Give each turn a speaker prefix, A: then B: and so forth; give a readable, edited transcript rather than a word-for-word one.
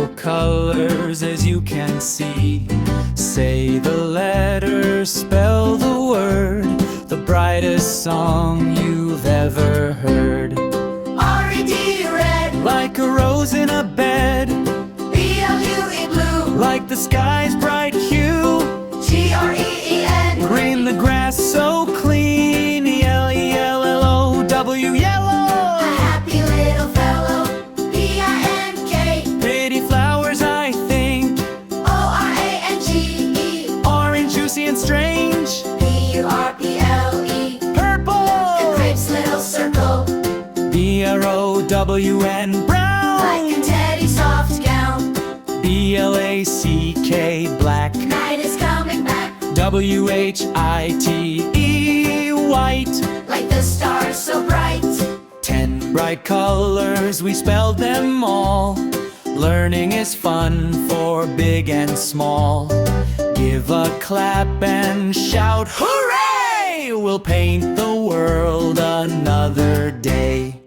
A: Several colors as you can see. Say the letters, spell the word, the brightest song you've ever heard.
B: R-E-D, red.
A: Like a rose in a bed.
B: B-L-U-E, blue.
A: Like the sky's bright hue.
B: G-R-E-E-N,
A: Green, the grass so clean. E-L-E-L-L-O-W, yellow.
B: a happy little fellow. P-I-N-K,
A: Pretty flowers, I think.
B: O-R-A-N-G-E,
A: Orange, juicy and strange.
B: P-U-R-P-L-E, the
A: Purple.
B: grape's little circle.
A: B-R-O-W-N,
B: Like
A: brown.
B: a teddy soft gown.
A: B-L-A-C-K, black.
B: Night is coming back.
A: W-H-I-T-E, white.
B: Like the stars so bright.
A: 10 bright colors, we spelled them all. Learning is fun for big and small. Give a clap and shout, hooray! We'll paint the world another day.